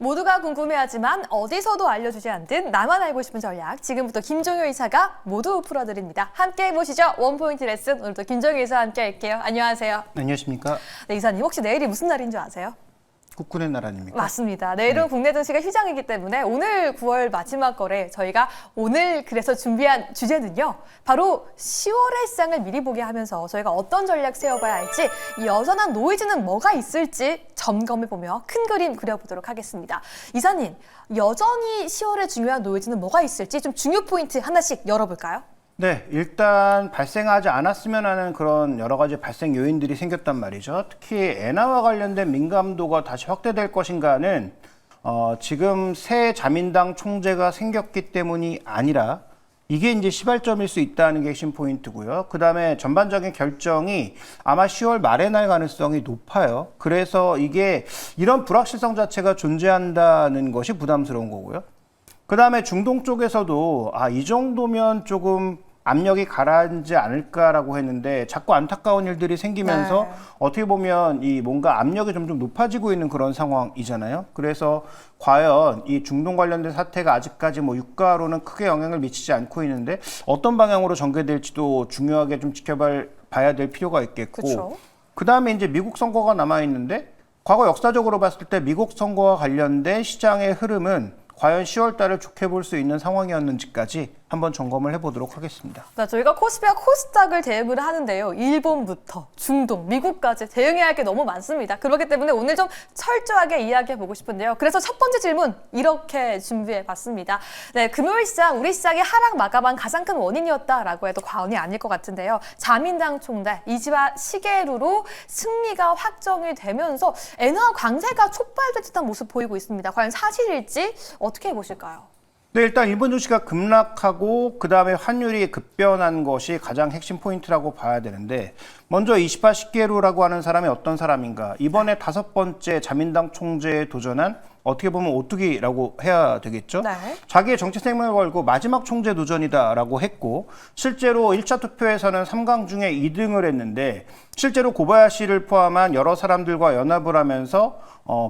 모두가 궁금해하지만 어디서도 알려주지 않든 나만 알고 싶은 전략. 지금부터 김종효 이사가 모두 풀어드립니다. 함께 해보시죠. 원포인트 레슨. 오늘도 김종효 이사와 함께 할게요. 안녕하세요. 안녕하십니까. 네, 이사님 혹시 내일이 무슨 날인 줄 아세요? 국군의 날 아닙니까? 맞습니다. 내일은 국내 증시가 휴장이기 때문에 오늘 9월 마지막 거래 저희가 오늘 그래서 준비한 주제는요. 바로 10월의 시장을 미리 보게 하면서 저희가 어떤 전략 세워봐야 할지 이 여전한 노이즈는 뭐가 있을지 점검해보며 큰 그림 그려보도록 하겠습니다. 이사님, 여전히 10월에 중요한 노이즈는 뭐가 있을지 좀 중요 포인트 하나씩 열어볼까요? 네, 일단 발생하지 않았으면 하는 그런 여러 가지 발생 요인들이 생겼단 말이죠. 특히 엔화와 관련된 민감도가 다시 확대될 것인가는 지금 새 자민당 총재가 생겼기 때문이 아니라 이게 이제 시발점일 수 있다는 게 핵심 포인트고요. 그 다음에 전반적인 결정이 아마 10월 말에 날 가능성이 높아요. 그래서 이게 이런 불확실성 자체가 존재한다는 것이 부담스러운 거고요. 그 다음에 중동 쪽에서도 이 정도면 조금 압력이 가라앉지 않을까라고 했는데 자꾸 안타까운 일들이 생기면서 어떻게 보면 이 뭔가 압력이 점점 높아지고 있는 그런 상황이잖아요. 그래서 과연 이 중동 관련된 사태가 아직까지 뭐 유가로는 크게 영향을 미치지 않고 있는데 어떤 방향으로 전개될지도 중요하게 좀 지켜봐야 될 필요가 있겠고, 그 다음에 이제 미국 선거가 남아 있는데 과거 역사적으로 봤을 때 미국 선거와 관련된 시장의 흐름은 과연 10월 달을 좋게 볼 수 있는 상황이었는지까지 한번 점검을 해보도록 하겠습니다. 저희가 코스피와 코스닥을 대응을 하는데요. 일본부터 중동, 미국까지 대응해야 할 게 너무 많습니다. 그렇기 때문에 오늘 좀 철저하게 이야기해보고 싶은데요. 그래서 첫 번째 질문 이렇게 준비해봤습니다. 네, 금요일 시장, 우리 시장의 하락 마감한 가장 큰 원인이었다라고 해도 과언이 아닐 것 같은데요. 자민당 총재 이지화 시게루로 승리가 확정이 되면서 엔화 강세가 촉발된 듯한 모습 보이고 있습니다. 과연 사실일지 어떻게 보실까요? 네, 일단 일본 증시가 급락하고 그 다음에 환율이 급변한 것이 가장 핵심 포인트라고 봐야 되는데, 먼저 이시파 시게루라고 하는 사람이 어떤 사람인가? 이번에 5번째 자민당 총재에 도전한 어떻게 보면 오뚜기라고 해야 되겠죠? 네. 자기의 정치 생명을 걸고 마지막 총재 도전이다라고 했고, 실제로 1차 투표에서는 3강 중에 2등을 했는데 실제로 고바야시를 포함한 여러 사람들과 연합을 하면서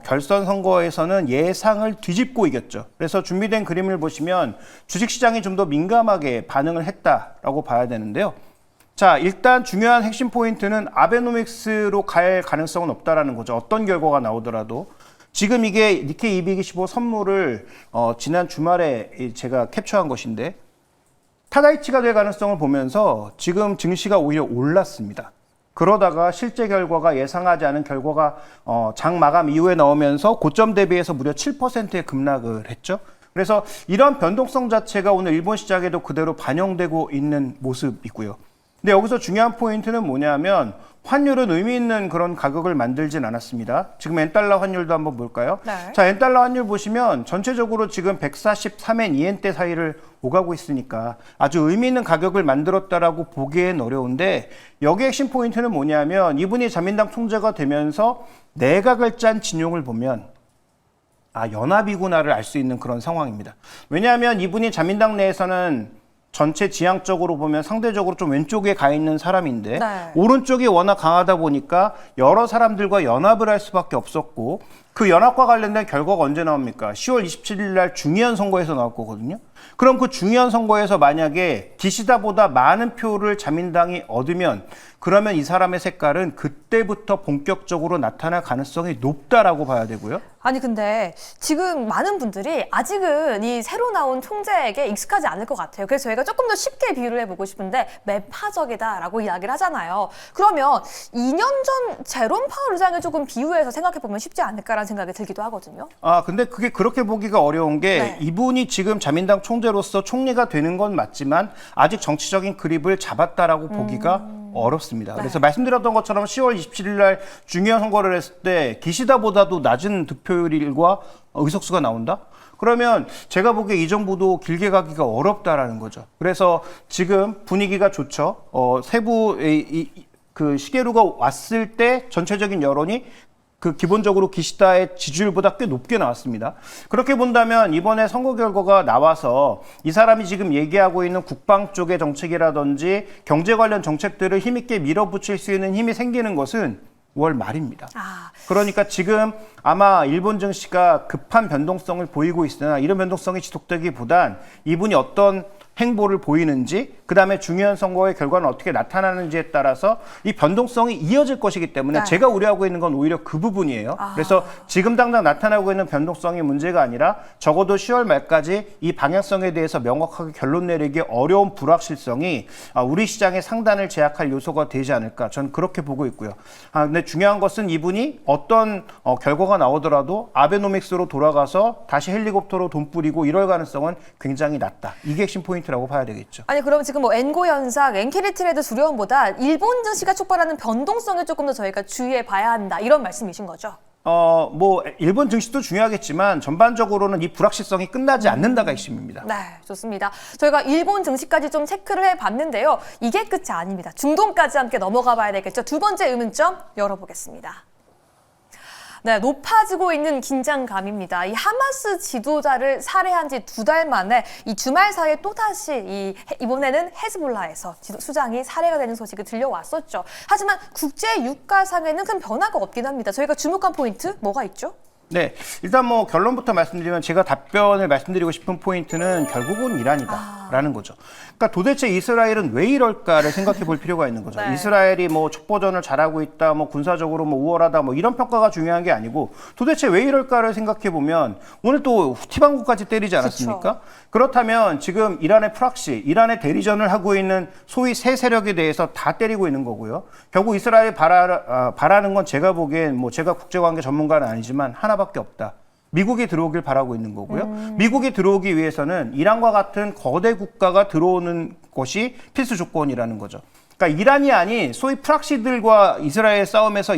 결선 선거에서는 예상을 뒤집고 이겼죠. 그래서 준비된 그림을 보시면 주식시장이 좀 더 민감하게 반응을 했다라고 봐야 되는데요. 자, 일단 중요한 핵심 포인트는 아베노믹스로 갈 가능성은 없다라는 거죠. 어떤 결과가 나오더라도. 지금 이게 니케이 225 선물을 지난 주말에 제가 캡처한 것인데 타다이치가 될 가능성을 보면서 지금 증시가 오히려 올랐습니다. 그러다가 실제 결과가 예상하지 않은 결과가 장 마감 이후에 나오면서 고점 대비해서 무려 7%의 급락을 했죠. 그래서 이런 변동성 자체가 오늘 일본 시장에도 그대로 반영되고 있는 모습이고요. 근데 여기서 중요한 포인트는 뭐냐면 환율은 의미 있는 그런 가격을 만들진 않았습니다. 지금 엔달러 환율도 한번 볼까요? 네. 자, 엔달러 환율 보시면 전체적으로 지금 143엔 2엔대 사이를 오가고 있으니까 아주 의미 있는 가격을 만들었다라고 보기엔 어려운데, 여기 핵심 포인트는 뭐냐면 이분이 자민당 총재가 되면서 내각을 짠 진용을 보면 연합이구나를 알 수 있는 그런 상황입니다. 왜냐하면 이분이 자민당 내에서는 전체 지향적으로 보면 상대적으로 좀 왼쪽에 가 있는 사람인데 오른쪽이 워낙 강하다 보니까 여러 사람들과 연합을 할 수밖에 없었고, 그 연합과 관련된 결과가 언제 나옵니까? 10월 27일 날 중의원 선거에서 나올 거거든요. 그럼 그 중의원 선거에서 만약에 기시다보다 많은 표를 자민당이 얻으면 그러면 이 사람의 색깔은 그때부터 본격적으로 나타날 가능성이 높다라고 봐야 되고요. 아니 근데 지금 많은 분들이 아직은 이 새로 나온 총재에게 익숙하지 않을 것 같아요. 그래서 저희가 조금 더 쉽게 비유를 해보고 싶은데 매파적이다라고 이야기를 하잖아요. 그러면 2년 전 제롬 파월 의장을 조금 비유해서 생각해보면 쉽지 않을까라는 생각이 들기도 하거든요. 근데 그게 그렇게 보기가 어려운 게 이분이 지금 자민당 총재로서 총리가 되는 건 맞지만 아직 정치적인 그립을 잡았다라고 보기가 어렵습니다. 그래서 말씀드렸던 것처럼 10월 27일 날 중요한 선거를 했을 때 기시다보다도 낮은 득표율과 의석수가 나온다? 그러면 제가 보기에 이 정부도 길게 가기가 어렵다라는 거죠. 그래서 지금 분위기가 좋죠. 세부 그 시게루가 왔을 때 전체적인 여론이 기본적으로 기시다의 지지율보다 꽤 높게 나왔습니다. 그렇게 본다면 이번에 선거 결과가 나와서 이 사람이 지금 얘기하고 있는 국방 쪽의 정책이라든지 경제 관련 정책들을 힘있게 밀어붙일 수 있는 힘이 생기는 것은 월 말입니다. 아, 그러니까 지금 아마 일본 증시가 급한 변동성을 보이고 있으나 이런 변동성이 지속되기보단 이분이 어떤 행보를 보이는지, 그다음에 중요한 선거의 결과는 어떻게 나타나는지에 따라서 이 변동성이 이어질 것이기 때문에 네. 제가 우려하고 있는 건 오히려 그 부분이에요. 그래서 지금 당장 나타나고 있는 변동성이 문제가 아니라 적어도 10월 말까지 이 방향성에 대해서 명확하게 결론 내리기 어려운 불확실성이 우리 시장의 상단을 제약할 요소가 되지 않을까, 저는 그렇게 보고 있고요. 근데 중요한 것은 이분이 어떤 결과가 나오더라도 아베노믹스로 돌아가서 다시 헬리콥터로 돈 뿌리고 이럴 가능성은 굉장히 낮다. 이게 핵심 포인트라고 봐야 되겠죠. 아니 그럼 지금 뭐 엔고 현상, 엔케리 트레이드 두려움보다 일본 증시가 촉발하는 변동성을 조금 더 저희가 주의해 봐야 한다 이런 말씀이신 거죠? 뭐 일본 증시도 중요하겠지만 전반적으로는 이 불확실성이 끝나지 않는다가 핵심입니다. 네, 좋습니다. 저희가 일본 증시까지 좀 체크를 해봤는데요. 이게 끝이 아닙니다. 중동까지 함께 넘어가 봐야 되겠죠. 두 번째 의문점 열어보겠습니다. 네, 높아지고 있는 긴장감입니다. 이 하마스 지도자를 살해한 지 2달 만에 이 주말 사이에 또다시 이번에는 헤즈볼라에서 수장이 살해가 되는 소식이 들려왔었죠. 하지만 국제 유가상에는 큰 변화가 없긴 합니다. 저희가 주목한 포인트 뭐가 있죠? 네, 일단 뭐 결론부터 말씀드리면 제가 답변을 말씀드리고 싶은 포인트는 결국은 이란이다라는 거죠. 그러니까 도대체 이스라엘은 왜 이럴까를 생각해 볼 필요가 있는 거죠. 네. 이스라엘이 뭐 촉보전을 잘하고 있다, 뭐 군사적으로 뭐 우월하다, 뭐 이런 평가가 중요한 게 아니고 도대체 왜 이럴까를 생각해 보면 오늘 또 후티 방구까지 때리지 않았습니까? 그렇다면 지금 이란의 프락시, 이란의 대리전을 하고 있는 소위 새 세력에 대해서 다 때리고 있는 거고요. 결국 이스라엘이 바라는 건 제가 보기엔 뭐 제가 국제관계 전문가는 아니지만 하나밖에 없다. 미국이 들어오길 바라고 있는 거고요. 미국이 들어오기 위해서는 이란과 같은 거대 국가가 들어오는 것이 필수 조건이라는 거죠. 그러니까 이란이 아닌 소위 프락시들과 이스라엘 싸움에서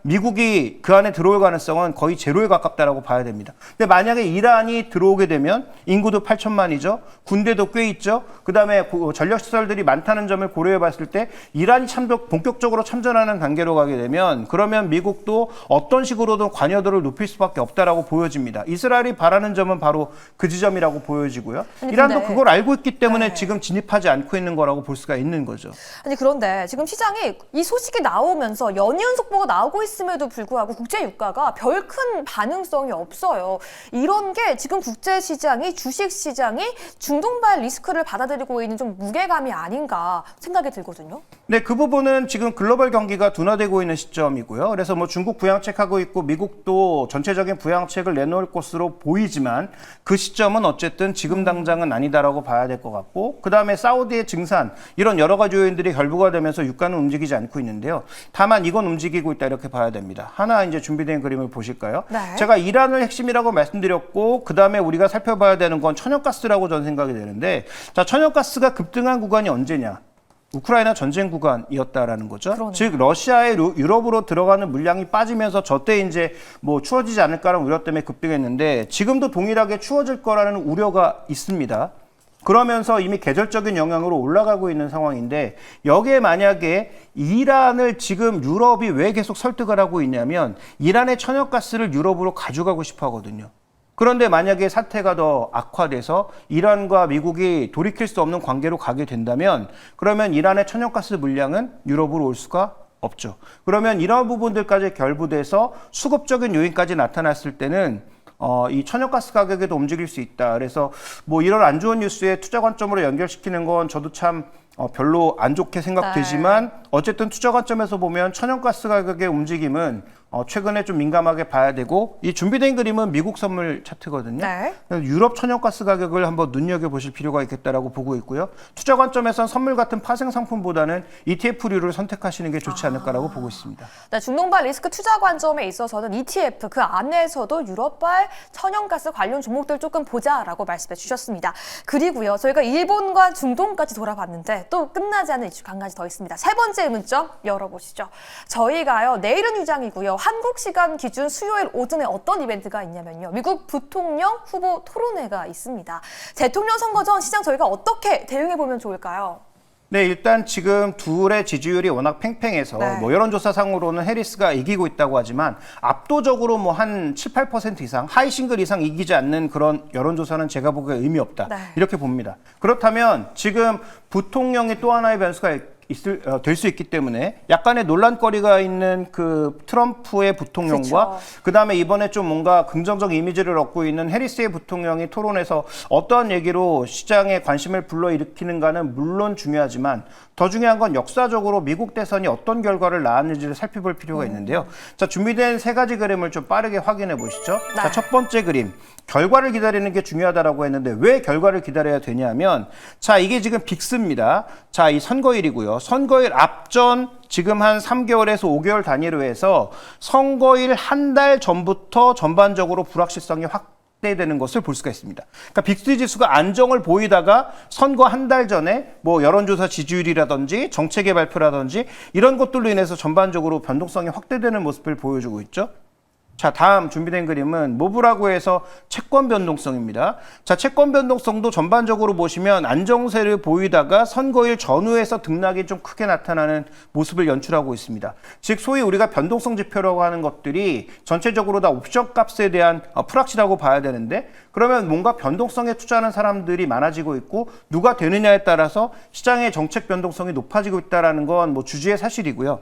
미국이 그 안에 들어올 가능성은 거의 제로에 가깝다라고 봐야 됩니다. 근데 만약에 이란이 들어오게 되면 인구도 8천만이죠. 군대도 꽤 있죠. 그다음에 전력시설들이 많다는 점을 고려해 봤을 때 이란이 본격적으로 참전하는 단계로 가게 되면 그러면 미국도 어떤 식으로든 관여도를 높일 수밖에 없다라고 보여집니다. 이스라엘이 바라는 점은 바로 그 지점이라고 보여지고요. 이란도 그걸 알고 있기 때문에 지금 진입하지 않고 있는 거라고 볼 수가 있는 거죠. 아니 그런데 지금 시장이 이 소식이 나오면서 연이은 속보가 나오고 있음에도 불구하고 국제 유가가 별 큰 반응성이 없어요. 이런 게 지금 국제 시장이 주식 시장이 중동발 리스크를 받아들이고 있는 좀 무게감이 아닌가 생각이 들거든요. 네, 그 부분은 지금 글로벌 경기가 둔화되고 있는 시점이고요. 그래서 뭐 중국 부양책하고 있고 미국도 전체적인 부양책을 내놓을 것으로 보이지만 그 시점은 어쨌든 지금 당장은 아니다라고 봐야 될 것 같고, 그 다음에 사우디의 증산 이런 여러 가지 요인들이 결부가 되면서 유가는 움직이지 않고 있는데요. 다만 이건 움직이고 있다 이렇게 봐야 됩니다. 하나 이제 준비된 그림을 보실까요? 네. 제가 이란을 핵심이라고 말씀드렸고 그 다음에 우리가 살펴봐야 되는 건 천연가스라고 저는 생각이 되는데, 자, 천연가스가 급등한 구간이 언제냐? 우크라이나 전쟁 구간이었다라는 거죠. 그러네요. 즉 러시아의 유럽으로 들어가는 물량이 빠지면서 저때 이제 뭐 추워지지 않을까라는 우려 때문에 급등했는데 지금도 동일하게 추워질 거라는 우려가 있습니다. 그러면서 이미 계절적인 영향으로 올라가고 있는 상황인데 여기에 만약에 이란을 지금 유럽이 왜 계속 설득을 하고 있냐면 이란의 천연가스를 유럽으로 가져가고 싶어 하거든요. 그런데 만약에 사태가 더 악화돼서 이란과 미국이 돌이킬 수 없는 관계로 가게 된다면 그러면 이란의 천연가스 물량은 유럽으로 올 수가 없죠. 그러면 이런 부분들까지 결부돼서 수급적인 요인까지 나타났을 때는 이 천연가스 가격에도 움직일 수 있다. 그래서 뭐 이런 안 좋은 뉴스에 투자 관점으로 연결시키는 건 저도 참 별로 안 좋게 생각되지만 어쨌든 투자 관점에서 보면 천연가스 가격의 움직임은 최근에 좀 민감하게 봐야 되고, 이 준비된 그림은 미국 선물 차트거든요. 네. 유럽 천연가스 가격을 한번 눈여겨보실 필요가 있겠다라고 보고 있고요. 투자 관점에서는 선물 같은 파생 상품보다는 ETF류를 선택하시는 게 좋지 않을까라고 보고 있습니다. 네, 중동발 리스크 투자 관점에 있어서는 ETF 그 안에서도 유럽발 천연가스 관련 종목들 조금 보자라고 말씀해 주셨습니다. 그리고요, 저희가 일본과 중동까지 돌아봤는데 또 끝나지 않은 이슈가 한 가지 더 있습니다. 세 번째 의문점 열어보시죠. 저희가요, 내일은 위장이고요. 한국 시간 기준 수요일 오전에 어떤 이벤트가 있냐면요. 미국 부통령 후보 토론회가 있습니다. 대통령 선거 전 시장 저희가 어떻게 대응해보면 좋을까요? 네, 일단 지금 둘의 지지율이 워낙 팽팽해서 네. 뭐 여론조사상으로는 해리스가 이기고 있다고 하지만 압도적으로 뭐 한 7, 8% 이상, 하이 싱글 이상 이기지 않는 그런 여론조사는 제가 보기에 의미 없다. 네. 이렇게 봅니다. 그렇다면 지금 부통령의 또 하나의 변수가 될 수 있기 때문에 약간의 논란거리가 있는 그 트럼프의 부통령과 그다음에 이번에 좀 뭔가 긍정적 이미지를 얻고 있는 해리스의 부통령이 토론에서 어떠한 얘기로 시장에 관심을 불러일으키는가는 물론 중요하지만 더 중요한 건 역사적으로 미국 대선이 어떤 결과를 낳았는지를 살펴볼 필요가 있는데요. 자, 준비된 세 가지 그림을 좀 빠르게 확인해 보시죠. 네. 자, 첫 번째 그림. 결과를 기다리는 게 중요하다라고 했는데 왜 결과를 기다려야 되냐면 자, 이게 지금 빅스입니다. 자, 이 선거일이고요. 선거일 앞전 지금 한 3개월에서 5개월 단위로 해서 선거일 한 달 전부터 전반적으로 불확실성이 확대되는 것을 볼 수가 있습니다. 그러니까 빅스 지수가 안정을 보이다가 선거 한 달 전에 뭐 여론조사 지지율이라든지 정책의 발표라든지 이런 것들로 인해서 전반적으로 변동성이 확대되는 모습을 보여주고 있죠. 자, 다음 준비된 그림은 모브라고 해서 채권 변동성입니다. 자, 채권 변동성도 전반적으로 보시면 안정세를 보이다가 선거일 전후에서 등락이 좀 크게 나타나는 모습을 연출하고 있습니다. 즉 소위 우리가 변동성 지표라고 하는 것들이 전체적으로 다 옵션 값에 대한 불확실하고 봐야 되는데 그러면 뭔가 변동성에 투자하는 사람들이 많아지고 있고 누가 되느냐에 따라서 시장의 정책 변동성이 높아지고 있다는 건 뭐 주지의 사실이고요.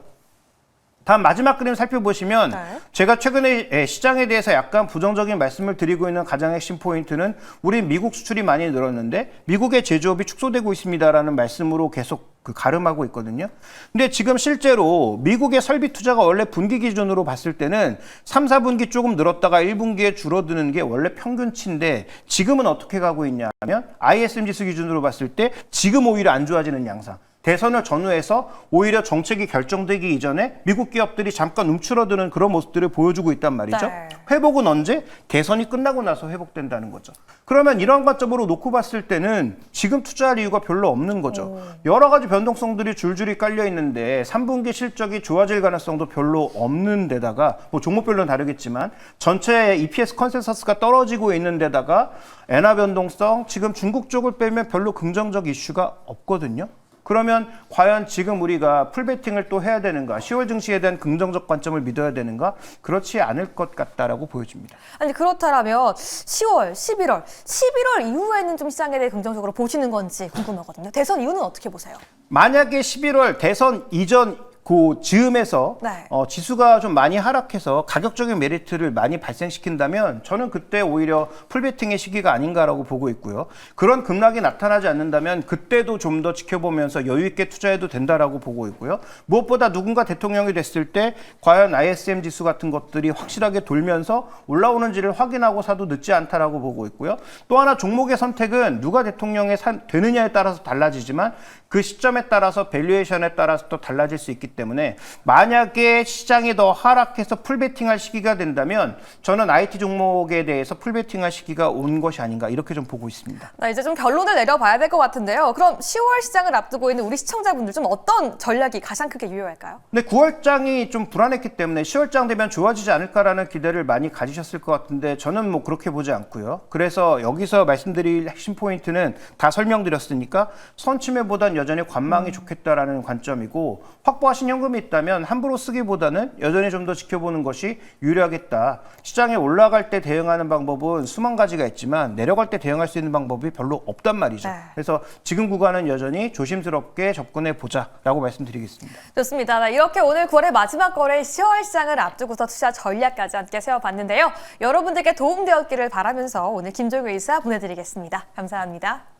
다음 마지막 그림 살펴보시면 제가 최근에 시장에 대해서 약간 부정적인 말씀을 드리고 있는 가장 핵심 포인트는 우리 미국 수출이 많이 늘었는데 미국의 제조업이 축소되고 있습니다라는 말씀으로 계속 가름하고 있거든요. 근데 지금 실제로 미국의 설비 투자가 원래 분기 기준으로 봤을 때는 3, 4분기 조금 늘었다가 1분기에 줄어드는 게 원래 평균치인데 지금은 어떻게 가고 있냐면 ISM 지수 기준으로 봤을 때 지금 오히려 안 좋아지는 양상. 대선을 전후해서 오히려 정책이 결정되기 이전에 미국 기업들이 잠깐 움츠러드는 그런 모습들을 보여주고 있단 말이죠. 네. 회복은 언제? 대선이 끝나고 나서 회복된다는 거죠. 그러면 이런 관점으로 놓고 봤을 때는 지금 투자할 이유가 별로 없는 거죠. 여러 가지 변동성들이 줄줄이 깔려 있는데 3분기 실적이 좋아질 가능성도 별로 없는 데다가 뭐 종목별로는 다르겠지만 전체 EPS 컨센서스가 떨어지고 있는 데다가 엔화 변동성, 지금 중국 쪽을 빼면 별로 긍정적 이슈가 없거든요. 그러면 과연 지금 우리가 풀베팅을 또 해야 되는가? 10월 증시에 대한 긍정적 관점을 믿어야 되는가? 그렇지 않을 것 같다라고 보여집니다. 아니 그렇다면 10월, 11월 이후에는 좀 시장에 대해 긍정적으로 보시는 건지 궁금하거든요. 대선 이후는 어떻게 보세요? 만약에 11월 대선 이전 그 즈음에서 네. 지수가 좀 많이 하락해서 가격적인 메리트를 많이 발생시킨다면 저는 그때 오히려 풀베팅의 시기가 아닌가라고 보고 있고요. 그런 급락이 나타나지 않는다면 그때도 좀 더 지켜보면서 여유 있게 투자해도 된다라고 보고 있고요. 무엇보다 누군가 대통령이 됐을 때 과연 ISM 지수 같은 것들이 확실하게 돌면서 올라오는지를 확인하고 사도 늦지 않다라고 보고 있고요. 또 하나 종목의 선택은 누가 대통령이 되느냐에 따라서 달라지지만 그 시점에 따라서 밸류에이션에 따라서 또 달라질 수 있기 때문에 만약에 시장이 더 하락해서 풀베팅할 시기가 된다면 저는 IT 종목에 대해서 풀베팅할 시기가 온 것이 아닌가 이렇게 좀 보고 있습니다. 이제 좀 결론을 내려봐야 될 것 같은데요. 그럼 10월 시장을 앞두고 있는 우리 시청자분들 좀 어떤 전략이 가장 크게 유효할까요? 근데 9월장이 좀 불안했기 때문에 10월장 되면 좋아지지 않을까라는 기대를 많이 가지셨을 것 같은데 저는 뭐 그렇게 보지 않고요. 그래서 여기서 말씀드릴 핵심 포인트는 다 설명드렸으니까 선침해보단 여전히 관망이 좋겠다라는 관점이고 확보하신 현금이 있다면 함부로 쓰기보다는 여전히 좀 더 지켜보는 것이 유리하겠다. 시장에 올라갈 때 대응하는 방법은 수만 가지가 있지만 내려갈 때 대응할 수 있는 방법이 별로 없단 말이죠. 네. 그래서 지금 구간은 여전히 조심스럽게 접근해 보자라고 말씀드리겠습니다. 좋습니다. 이렇게 오늘 9월의 마지막 거래 10월 시장을 앞두고서 투자 전략까지 함께 세워봤는데요. 여러분들께 도움되었기를 바라면서 오늘 김종규 이사 보내드리겠습니다. 감사합니다.